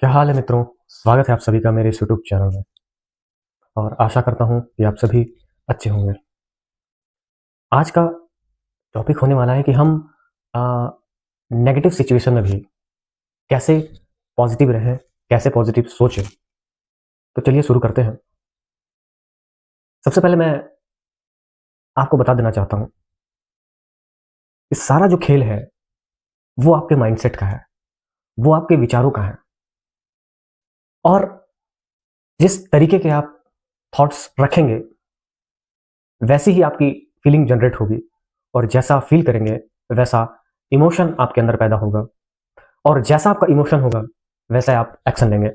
क्या हाल है मित्रों। स्वागत है आप सभी का मेरे इस यूट्यूब चैनल में और आशा करता हूं कि आप सभी अच्छे होंगे। आज का टॉपिक होने वाला है कि हम नेगेटिव सिचुएशन में भी कैसे पॉजिटिव रहें, कैसे पॉजिटिव सोचें। तो चलिए शुरू करते हैं। सबसे पहले मैं आपको बता देना चाहता हूं कि सारा जो खेल है वो आपके माइंडसेट का है, वो आपके विचारों का है। और जिस तरीके के आप थॉट्स रखेंगे वैसी ही आपकी फीलिंग जनरेट होगी, और जैसा फील करेंगे वैसा इमोशन आपके अंदर पैदा होगा, और जैसा आपका इमोशन होगा वैसा आप एक्शन लेंगे।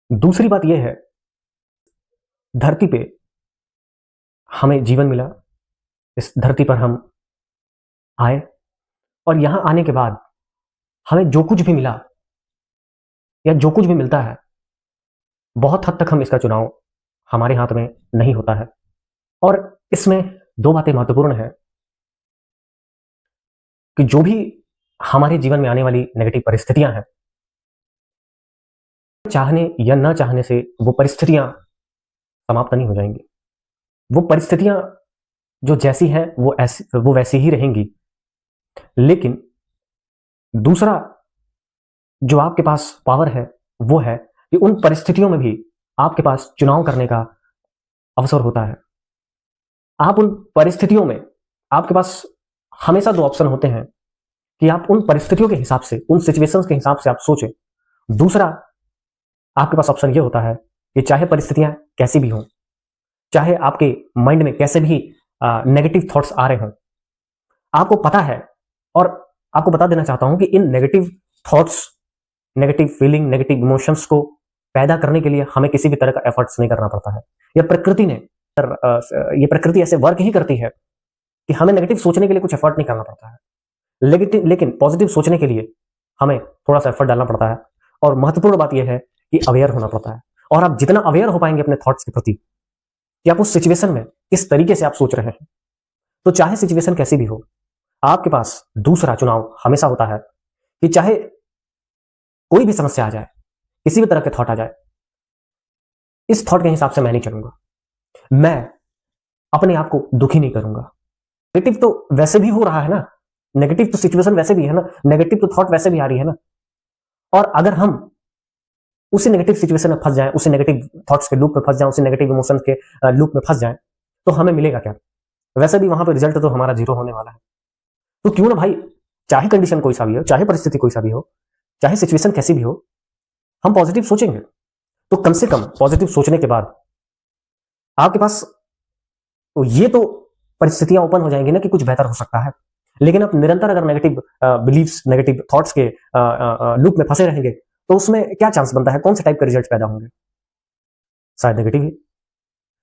दूसरी बात यह है, धरती पे हमें जीवन मिला, इस धरती पर हम आए, और यहां आने के बाद हमें जो कुछ भी मिला या जो कुछ भी मिलता है, बहुत हद तक हम इसका चुनाव हमारे हाथ में नहीं होता है। और इसमें दो बातें महत्वपूर्ण है कि जो भी हमारे जीवन में आने वाली नेगेटिव परिस्थितियां हैं, चाहने या न चाहने से वो परिस्थितियां समाप्त नहीं हो जाएंगी। वो परिस्थितियां जो जैसी हैं वो वैसी ही रहेंगी। लेकिन दूसरा जो आपके पास पावर है वो है कि उन परिस्थितियों में भी आपके पास चुनाव करने का अवसर होता है। आप उन परिस्थितियों में, आपके पास हमेशा दो ऑप्शन होते हैं कि आप उन परिस्थितियों के हिसाब से, उन सिचुएशंस के हिसाब से आप सोचें। दूसरा आपके पास ऑप्शन ये होता है कि चाहे परिस्थितियां कैसी भी हों, चाहे आपके माइंड में कैसे भी नेगेटिव थॉट्स आ रहे हों, आपको पता है। और आपको बता देना चाहता हूं कि इन negative thoughts, negative feeling, negative emotions को पैदा करने के लिए हमें किसी भी तरह का एफर्ट्स नहीं करना पड़ता है। यह प्रकृति ने ये प्रकृति ऐसे वर्क ही करती है कि हमें नेगेटिव सोचने के लिए कुछ एफर्ट नहीं करना पड़ता है। लेकिन पॉजिटिव सोचने के लिए हमें थोड़ा सा एफर्ट डालना पड़ता है। और महत्वपूर्ण बात यह है कि अवेयर होना पड़ता है। और आप जितना अवेयर हो पाएंगे अपने थॉट्स के प्रति कि आप उस सिचुएशन में किस तरीके से आप सोच रहे हैं, तो चाहे सिचुएशन कैसी भी हो, आपके पास दूसरा चुनाव हमेशा होता है कि चाहे कोई भी समस्या आ जाए, किसी भी तरह के थॉट आ जाए, इस थॉट के हिसाब से मैं नहीं चलूंगा। मैं अपने आप को दुखी नहीं करूंगा। नेगेटिव तो वैसे भी हो रहा है ना, नेगेटिव तो सिचुएशन वैसे भी है ना, नेगेटिव तो थॉट वैसे भी आ रही है ना। और अगर हम उसी नेगेटिव सिचुएशन में फंस जाएं, उसी नेगेटिव थॉट्स के लूप में फंस जाएं, उसी नेगेटिव इमोशंस के लूप में फंस जाएं, तो हमें मिलेगा क्या? वैसे भी वहां पर रिजल्ट तो हमारा जीरो होने वाला है। तो क्यों ना भाई, चाहे कंडीशन कोई सा भी हो, चाहे परिस्थिति कोई सा भी हो, चाहे सिचुएशन कैसी भी हो, हम पॉजिटिव सोचेंगे। तो कम से कम पॉजिटिव सोचने के बाद आपके पास तो ये तो परिस्थितियां ओपन हो जाएंगी ना कि कुछ बेहतर हो सकता है। लेकिन आप निरंतर अगर नेगेटिव बिलीव्स, नेगेटिव थॉट्स के लूप में फंसे रहेंगे, तो उसमें क्या चांस बनता है, कौन से टाइप के रिजल्ट पैदा होंगे? शायद नेगेटिव ही।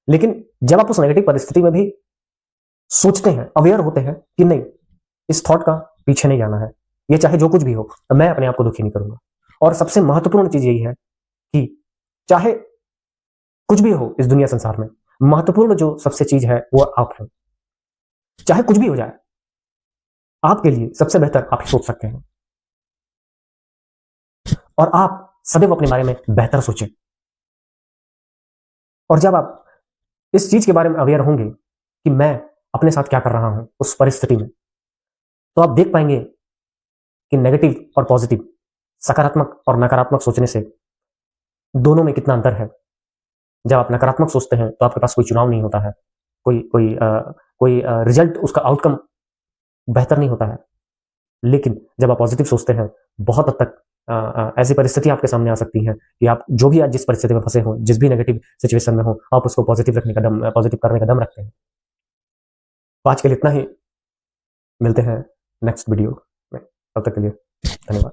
लेकिन जब आप उस नेगेटिव परिस्थिति में भी सोचते हैं, अवेयर होते हैं कि नहीं, इस थॉट का पीछे नहीं जाना है, ये चाहे जो कुछ भी हो, तो मैं अपने आप को दुखी नहीं करूंगा। और सबसे महत्वपूर्ण चीज यही है कि चाहे कुछ भी हो इस दुनिया संसार में, महत्वपूर्ण जो सबसे चीज है वो आप हैं। चाहे कुछ भी हो जाए, आपके लिए सबसे बेहतर आप ही सोच सकते हैं। और आप सदैव अपने बारे में बेहतर सोचें। और जब आप इस चीज के बारे में अवेयर होंगे कि मैं अपने साथ क्या कर रहा हूं उस परिस्थिति में, तो आप देख पाएंगे कि नेगेटिव और पॉजिटिव, सकारात्मक और नकारात्मक सोचने से दोनों में कितना अंतर है। जब आप नकारात्मक सोचते हैं तो आपके पास कोई चुनाव नहीं होता है, कोई रिजल्ट, उसका आउटकम बेहतर नहीं होता है। लेकिन जब आप पॉजिटिव सोचते हैं, बहुत हद तक ऐसी परिस्थिति आपके सामने आ सकती है कि आप जो भी आज जिस परिस्थिति में फंसे हो, जिस भी नेगेटिव सिचुएशन में हो, आप उसको पॉजिटिव करने का दम रखते हैं। तो आज के लिए इतना ही। मिलते हैं नेक्स्ट वीडियो में, तब तक के लिए धन्यवाद।